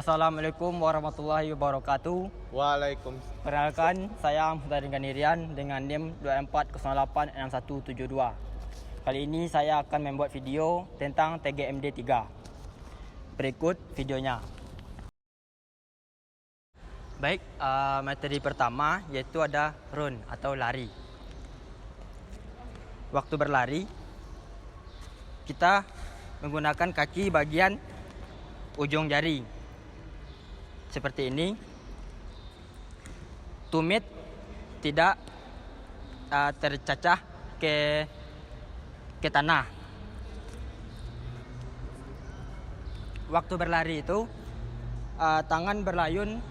Assalamualaikum warahmatullahi wabarakatuh. Waalaikumsalam. Perkenalkan, saya Muhtarin Ganirian dengan NIM 24086172. Kali ini saya akan membuat video tentang TGMD 3. Berikut videonya. Baik, materi pertama yaitu ada run atau lari. Waktu berlari, kita menggunakan kaki bagian ujung jari. Seperti ini. Tumit tidak tercacah ke tanah. Waktu berlari itu tangan berlayun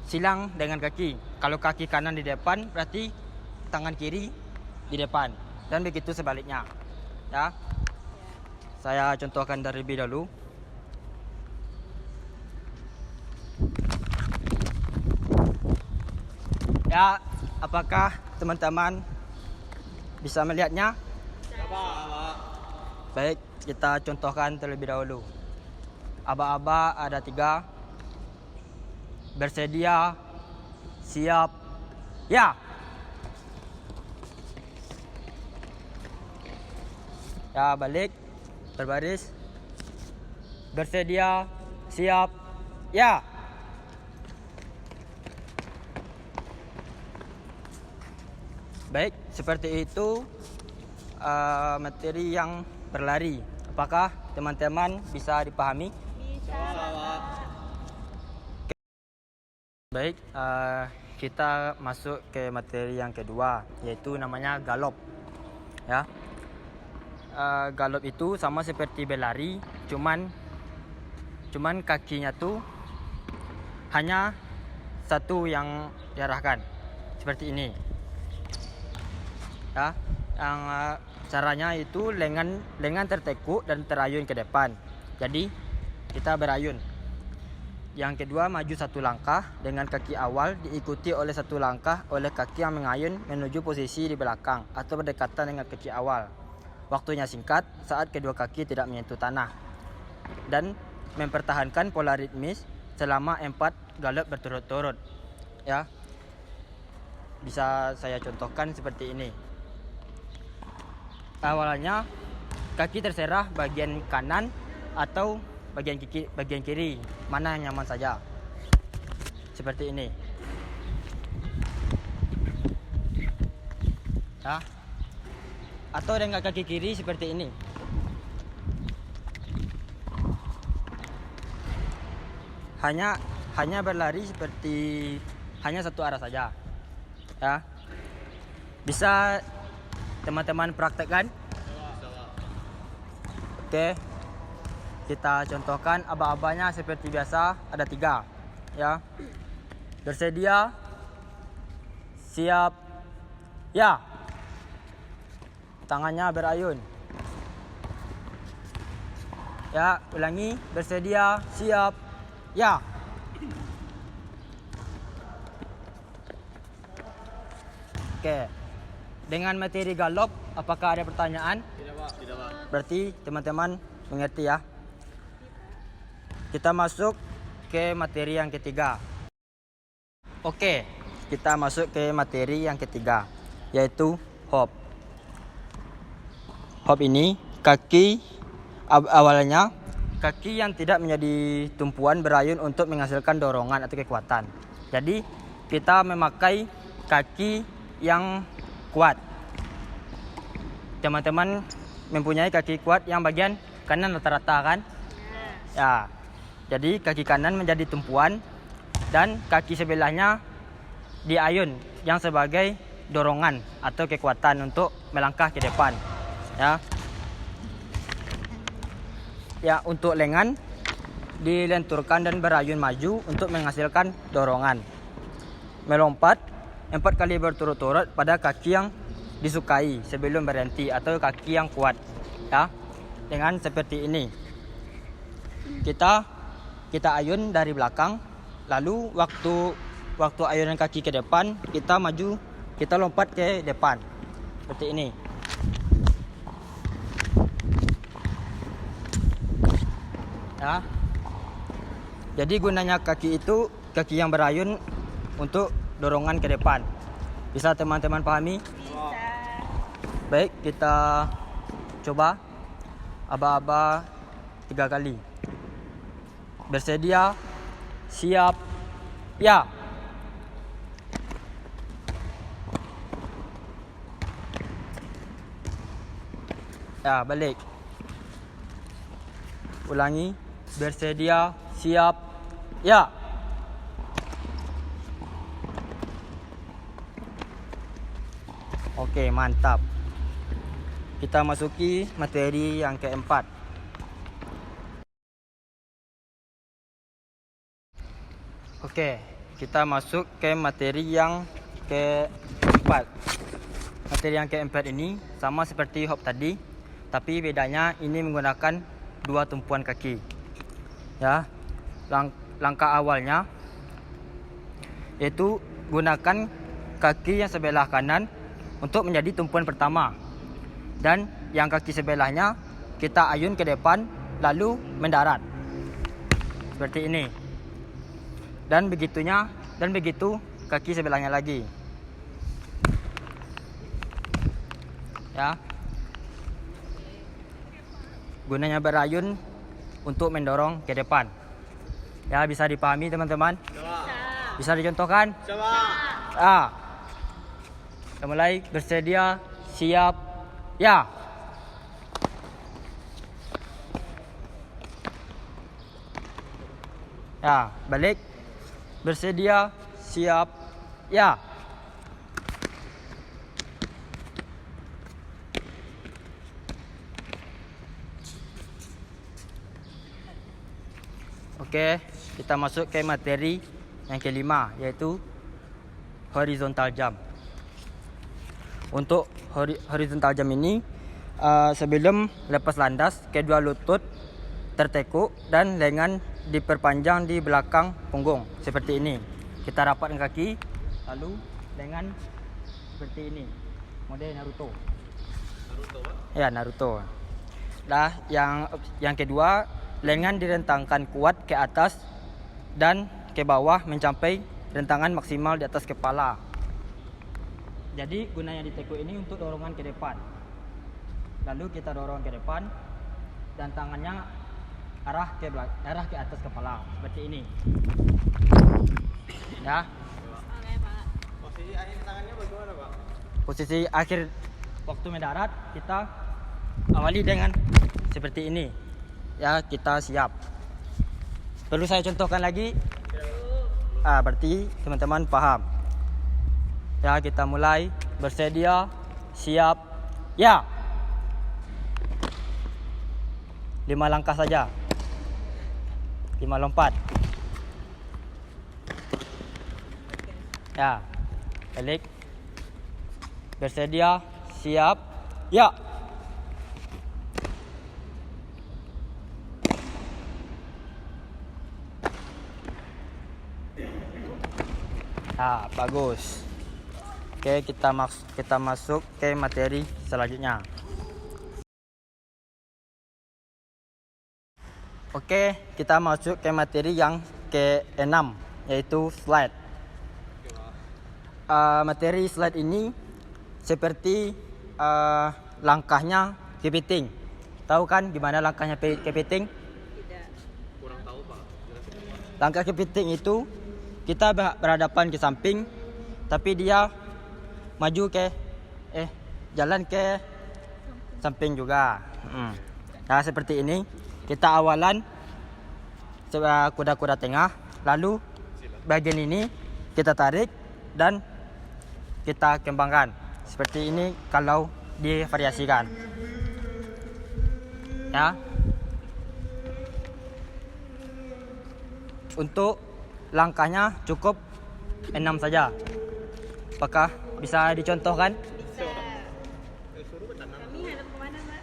silang dengan kaki. Kalau kaki kanan di depan, berarti tangan kiri di depan, dan begitu sebaliknya. Ya, saya contohkan terlebih dahulu. Ya, apakah teman-teman bisa melihatnya? Baik, kita contohkan terlebih dahulu. Aba-aba ada 3. Bersedia, siap, ya. Ya, balik, berbaris. Bersedia, siap, ya. Baik, seperti itu materi yang berlari. Apakah teman-teman bisa dipahami? Bisa. Baik, kita masuk ke materi yang kedua, yaitu namanya galop. Ya, galop itu sama seperti berlari, cuman kakinya tuh hanya satu yang diarahkan, seperti ini. Ya, yang caranya itu lengan tertekuk dan terayun ke depan. Jadi kita berayun. Yang kedua, maju 1 langkah dengan kaki awal diikuti oleh 1 langkah oleh kaki yang mengayun menuju posisi di belakang atau berdekatan dengan kaki awal. Waktunya singkat saat kedua kaki tidak menyentuh tanah, dan mempertahankan pola ritmis selama 4 galop berturut-turut. Ya, bisa saya contohkan seperti ini. Awalnya kaki terserah bagian kanan atau bagian kiri, mana yang nyaman saja. Seperti ini. Ya. Atau dengan kaki kiri seperti ini. Hanya berlari seperti hanya satu arah saja. Ya. Bisa teman-teman praktekkan? Oke. Kita contohkan aba-abanya seperti biasa, ada 3. Ya. Bersedia, siap, ya. Tangannya berayun. Ya, ulangi. Bersedia, siap, ya. Oke. Dengan materi galop, apakah ada pertanyaan? Tidak, Pak. Tidak, Pak. Berarti teman-teman mengerti ya. Kita masuk ke materi yang ketiga. Oke, kita masuk ke materi yang ketiga, yaitu hop. Hop ini awalnya kaki yang tidak menjadi tumpuan berayun untuk menghasilkan dorongan atau kekuatan. Jadi kita memakai kaki yang kuat. Teman-teman mempunyai kaki kuat yang bagian kanan rata-rata kan? Ya. Jadi kaki kanan menjadi tumpuan dan kaki sebelahnya diayun yang sebagai dorongan atau kekuatan untuk melangkah ke depan. Ya. Ya, untuk lengan dilenturkan dan berayun maju untuk menghasilkan dorongan. Melompat 4 kali berturut-turut pada kaki yang disukai sebelum berhenti atau kaki yang kuat. Ya. Dengan seperti ini. Kita ayun dari belakang, lalu waktu ayunan kaki ke depan, kita lompat ke depan. Seperti ini. Ya. Jadi gunanya kaki itu, kaki yang berayun untuk dorongan ke depan. Bisa teman-teman pahami? Bisa. Baik, kita coba aba-aba 3 kali. Bersedia, siap, ya. Ya, balik. Ulangi. Bersedia, siap, ya. Oke, mantap. Kita masuki materi yang keempat. Oke, kita masuk ke materi yang keempat. Materi yang keempat ini sama seperti hop tadi, tapi bedanya ini menggunakan 2 tumpuan kaki. Ya, langkah awalnya yaitu gunakan kaki yang sebelah kanan untuk menjadi tumpuan pertama, dan yang kaki sebelahnya kita ayun ke depan lalu mendarat seperti ini, dan begitu kaki sebelahnya lagi. Ya, gunanya berayun untuk mendorong ke depan. Ya, bisa dipahami teman-teman? Bisa dicontohkan? Coba. Kita mulai. Bersedia, siap, ya. Ya, balik. Bersedia, siap, ya. Oke, kita masuk ke materi yang kelima, yaitu horizontal jump. Untuk horizontal jump ini, sebelum lepas landas, kedua lutut tertekuk dan lengan diperpanjang di belakang punggung seperti ini. Kita rapatkan kaki, lalu lengan seperti ini, model Naruto. Ya, Naruto. Nah, yang kedua, lengan direntangkan kuat ke atas dan ke bawah mencapai rentangan maksimal di atas kepala. Jadi gunanya ditekuk ini untuk dorongan ke depan. Lalu kita dorong ke depan dan tangannya arah ke atas kepala seperti ini. Ya. Oke, Pak. Posisi akhir tangannya bagaimana, Pak? Posisi akhir waktu mendarat kita awali dengan seperti ini. Ya, kita siap. Perlu saya contohkan lagi? Berarti teman-teman paham. Ya, kita mulai. Bersedia, siap, ya. 5 langkah saja. 5 lompat. Ya, balik. Bersedia, siap, ya. Bagus. Oke, kita masuk ke materi selanjutnya. Oke, kita masuk ke materi yang ke-6, yaitu slide. Materi slide ini seperti langkahnya kepiting. Tahu kan gimana langkahnya kepiting? Tidak. Kurang tahu, Pak. Langkah kepiting itu kita berhadapan ke samping, tapi dia maju jalan ke samping juga. Nah, seperti ini. Kita awalan kuda-kuda tengah, lalu bagian ini kita tarik dan kita kembangkan. Seperti ini kalau divariasikan. Ya. Untuk langkahnya cukup 6 saja. Apakah bisa dicontohkan? Bisa. Kami hadap kemana, Pak?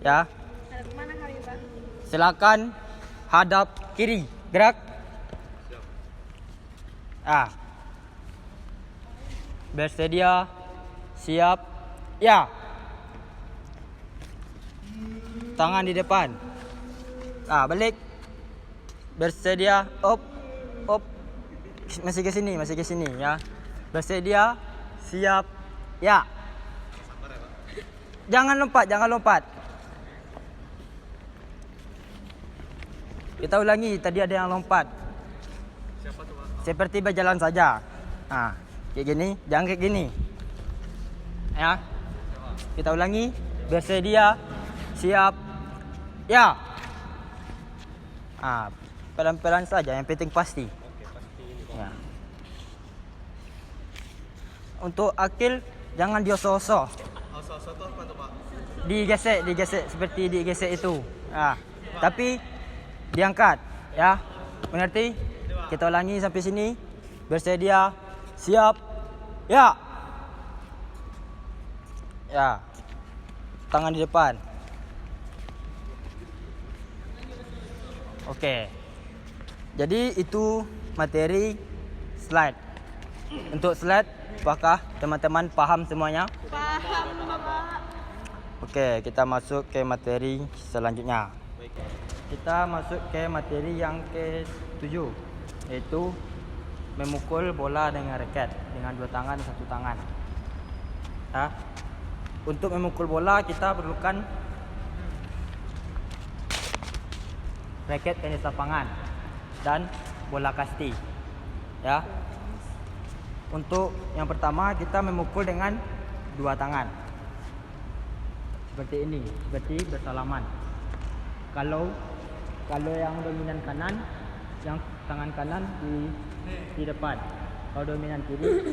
Ya. Hadap kemana kami, Pak? Silakan hadap kiri. Gerak. Bersedia, siap, ya. Tangan di depan. Balik. Bersedia. Op. Masih ke sini ya. Bersedia. Siap. Ya. Jangan lompat. Kita ulangi, tadi ada yang lompat. Siapa tuh, Pak? Seperti berjalan saja. Nah, kayak gini, jangan kayak gini. Ya. Kita ulangi. Bersedia. Siap. Ya. Pelan-pelan saja, yang penting pasti. Oke, pasti ini, Pak. Ya. Untuk akil jangan dioso-oso. Oso-oso tuh apa tuh, Pak? Digesek seperti digesek itu. Tapi diangkat, ya. Mengerti? Kita ulangi sampai sini. Bersedia, siap. Ya. Ya. Tangan di depan. Oke. Jadi itu materi slide. Untuk slide, apakah teman-teman paham semuanya? Paham, Bapak. Oke, kita masuk ke materi selanjutnya. Kita masuk ke materi yang ke-7, yaitu memukul bola dengan raket dengan 2 tangan dan 1 tangan. Untuk memukul bola kita perlukan raket tenis lapangan dan bola kasti. Ya. Untuk yang pertama kita memukul dengan 2 tangan. Seperti ini, seperti bersalaman. Kalau yang dominan kanan, yang tangan kanan di depan. Kalau dominan kiri,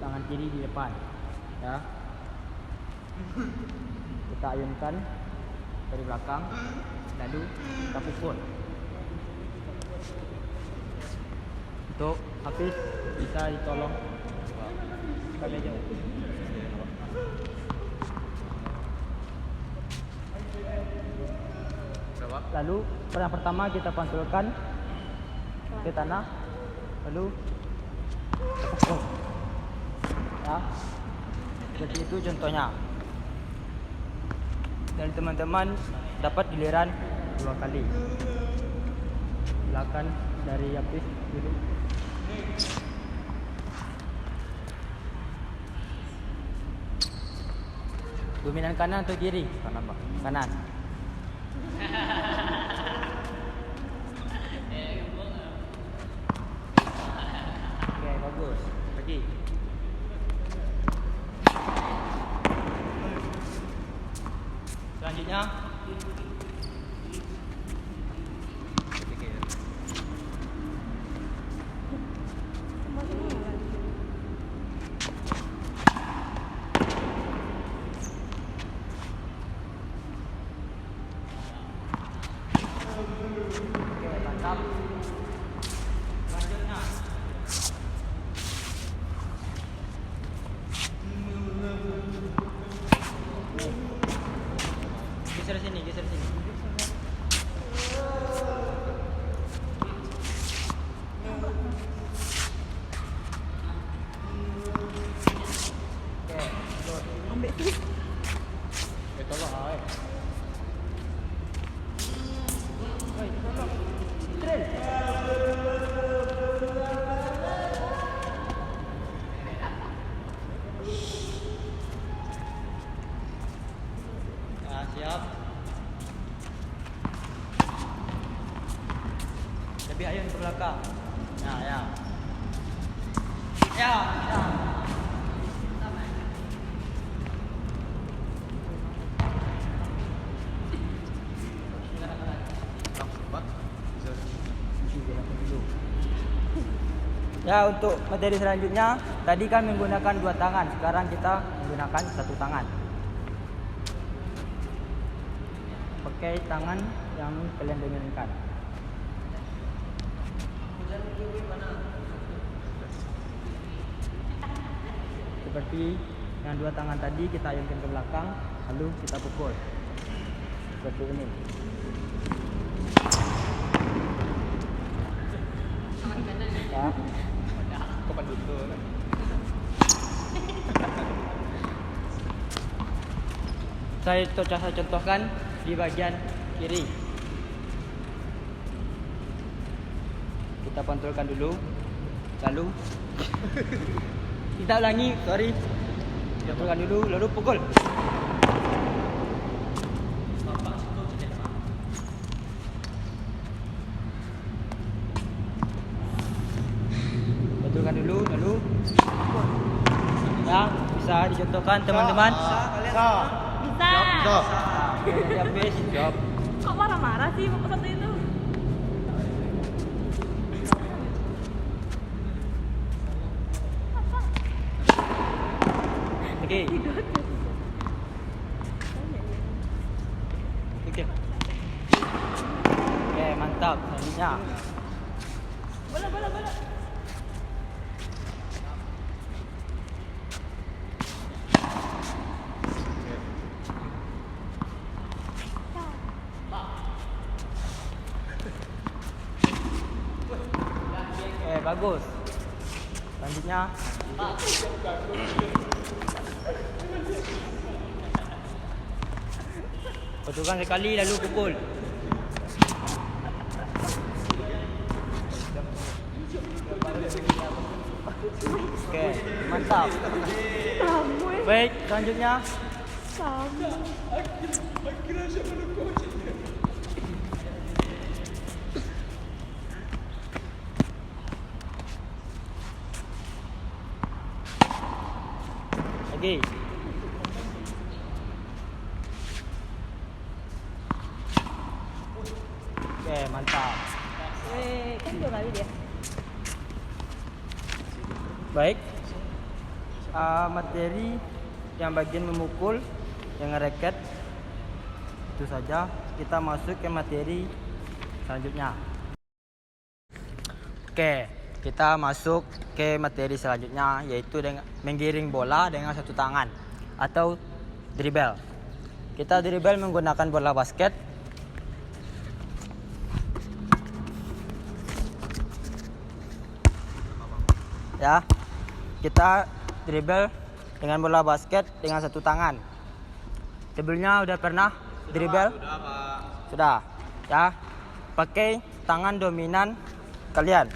tangan kiri di depan. Ya. Kita ayunkan dari belakang, lalu kita pukul. Untuk habis bisa ditolong sampai jauh. Lalu yang pertama kita pantulkan ke tanah, lalu pukul. Ya, seperti itu contohnya. Dan teman-teman dapat giliran 2 kali. Silakan dari habis dulu. Dominan kanan atau kiri? Kanan, Pak. Kanan. Oke, bagus. Pergi. Selanjutnya mantap. Selanjutnya geser sini. Ambil tu. Tolong ai. Tolong. Trail. Siap. Lebih ayun ke belakang. Ya. Ya, untuk materi selanjutnya, tadi kan menggunakan 2 tangan, sekarang kita menggunakan 1 tangan. Pakai tangan yang kalian dominankan. Seperti yang 2 tangan tadi kita ayunkan ke belakang, lalu kita pukul. Seperti ini. Ya. Saya contohkan di bagian kiri. kita pantulkan dulu. Lalu kita ulangi, sorry. Pantulkan dulu, lalu pukul. Pantulkan dulu, lalu ya, bisa dicontohkan teman-teman. Bisa. Jadi habis jawab. Kok marah-marah sih bapak satu itu? Oke. Oke. Oke, mantap. Selanjutnya. Bola. Oke, bagus. Selanjutnya. Pantulkan sekali lalu pukul. Oke, mantap. Kamu Baik, selanjutnya. sama. Lagi. Oke, mantap. Kan 2 kali dia. Baik. Materi yang bagian memukul dengan raket itu saja. Kita masuk ke materi selanjutnya. Oke, kita masuk ke materi selanjutnya, yaitu dengan menggiring bola dengan satu tangan atau dribble. Kita dribble menggunakan bola basket. Ya, kita dribble dengan bola basket dengan satu tangan. Sebelumnya udah pernah dribble? Sudah, Pak. Sudah. Ya, pakai tangan dominan kalian.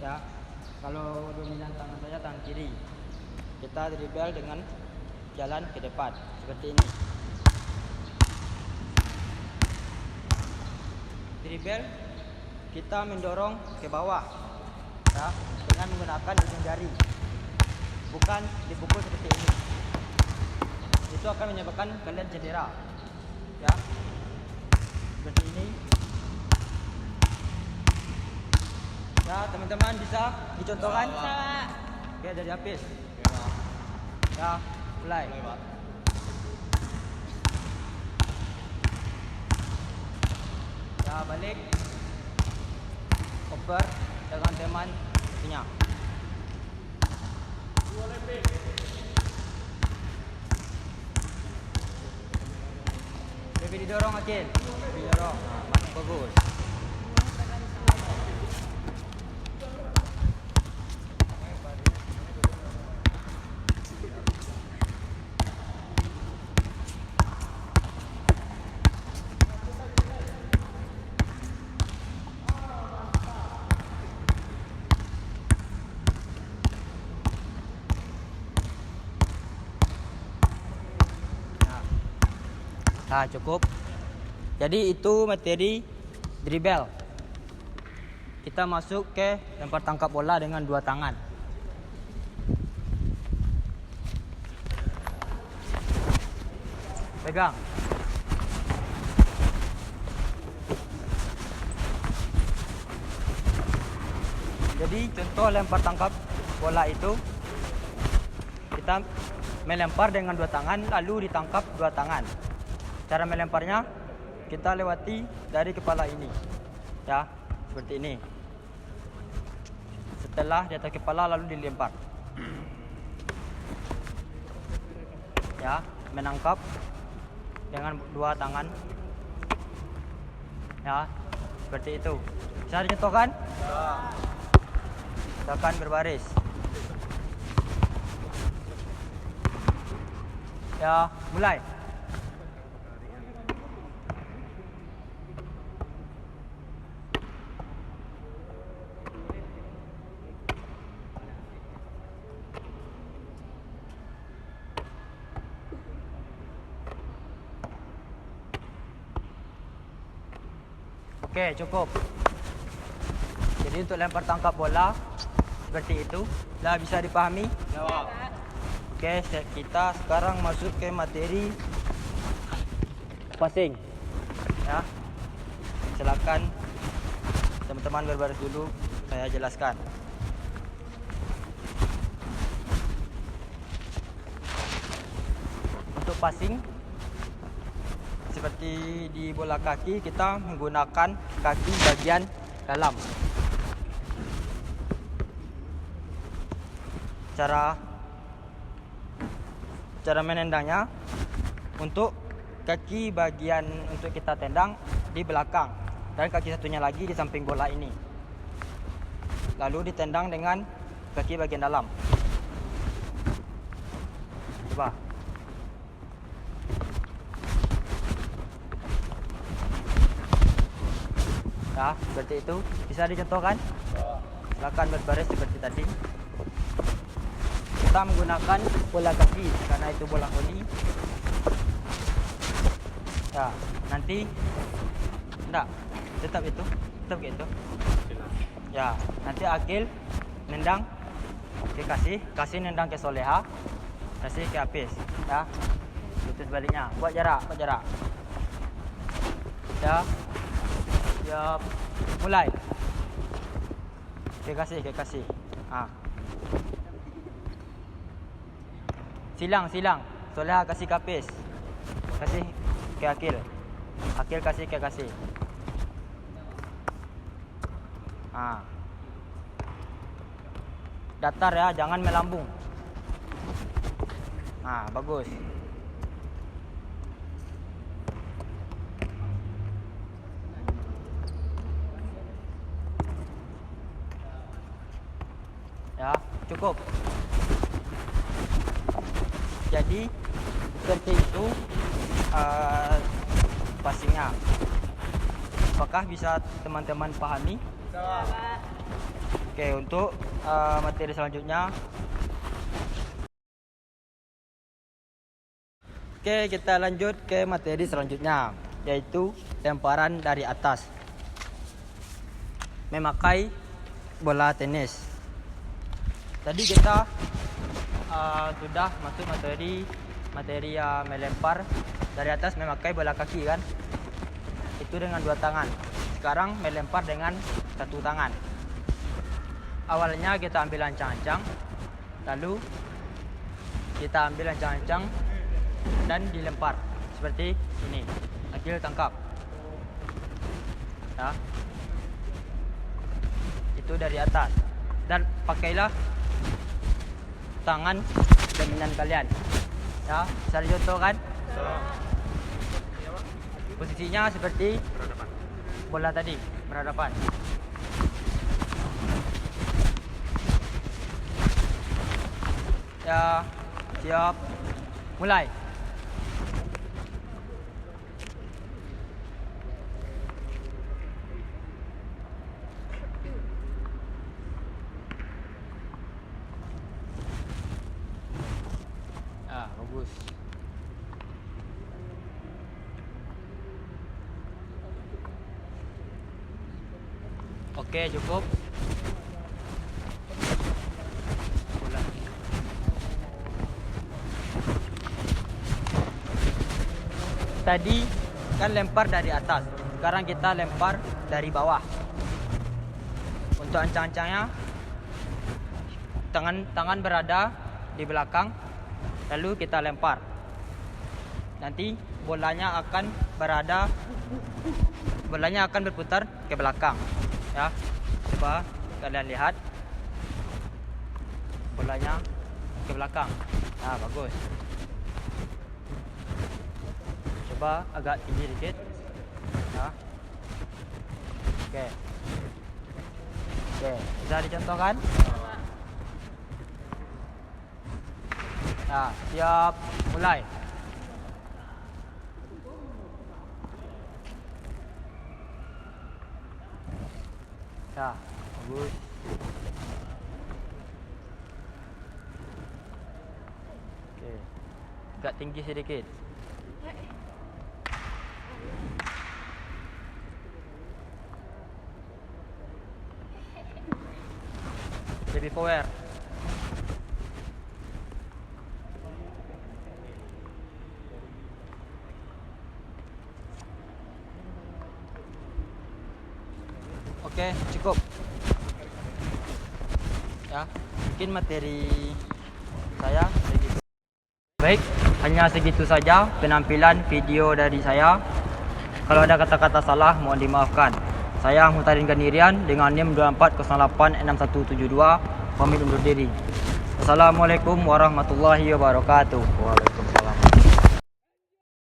Ya, kalau dominan tangan saya tangan kiri. Kita dribble dengan jalan ke depan seperti ini. Dribble kita mendorong ke bawah, ya, dengan menggunakan ujung jari, bukan dipukul seperti ini. Itu akan menyebabkan kalian cedera, ya, seperti ini. Ya, teman-teman bisa dicontohkan? Oke, dari habis. Ya, mulai. Pak. Ya, balik. Over dengan teman punya. Lebih didorong, Akil. Lebih didorong. Nah, masuk bagus. Nah, cukup. Jadi itu materi dribble. Kita masuk ke lempar tangkap bola dengan dua tangan. Pegang. Jadi contoh lempar tangkap bola itu, kita melempar dengan dua tangan lalu ditangkap dua tangan. Cara melemparnya kita lewati dari kepala ini, ya, seperti ini. Setelah di atas kepala lalu dilempar, ya, menangkap dengan dua tangan, ya, seperti itu. Bisa dicontohkan? Silakan berbaris. Ya, mulai. Okey, cukup. Jadi untuk lempar tangkap bola seperti itu, dah bisa dipahami? Ya, Pak. Okey, kita sekarang masuk ke materi passing. Ya. Silakan teman-teman berbaris dulu, saya jelaskan. Untuk passing seperti di bola kaki, kita menggunakan kaki bagian dalam. Cara menendangnya, untuk kaki bagian untuk kita tendang di belakang dan kaki satunya lagi di samping bola ini. Lalu ditendang dengan kaki bagian dalam. Coba. Ya, seperti itu. Bisa dicontohkan? Silakan berbaris seperti tadi. Kita menggunakan bola kaki karena itu bola voli. Ya, nanti enggak, tetap gitu. Ya, nanti Akil nendang ke kasih nendang ke Soleha, kasih ke Apis. Ya, itu sebaliknya. Buat jarak. Ya, siap, mulai. Ke kasih. Silang. Soleha kasih ke Apis. Kasih ke Akil. Akil kasih ke kasih. Datar ya, jangan melambung. Bagus. Ya, cukup. Jadi seperti itu passingnya. Apakah bisa teman-teman pahami? Oke, untuk materi selanjutnya. Oke, kita lanjut ke materi selanjutnya, yaitu lemparan dari atas memakai bola tenis. Tadi kita sudah masuk materi melempar dari atas memakai bola kaki kan? Itu dengan 2 tangan. Sekarang melempar dengan 1 tangan. Awalnya kita ambil ancang-ancang, lalu kita ambil ancang-ancang dan dilempar seperti ini. Akil tangkap. Ya. Itu dari atas. Dan pakailah tangan dominan kalian. Ya, bisa dicontohkan? Posisinya seperti bola tadi, berhadapan. Ya, siap. Mulai. Bagus. Oke, cukup. Tadi kan lempar dari atas. Sekarang kita lempar dari bawah. Untuk ancang-ancangnya, tangan berada di belakang, lalu kita lempar. Nanti bolanya akan berputar ke belakang. Ya, coba kalian lihat, bolanya ke belakang. Bagus. Coba agak tinggi dikit. Ya. Oke, bisa dicontohkan? Ya, siap, mulai. Ya, bagus. Oke. Agak tinggi sedikit. Lebih power. Oke, cukup. Ya, mungkin materi saya segitu. Baik, hanya segitu saja penampilan video dari saya. Kalau ada kata-kata salah, mohon dimaafkan. Saya Mutarin Ganirian dengan NIM 24086172, pamit undur diri. Assalamualaikum warahmatullahi wabarakatuh. Waalaikumsalam.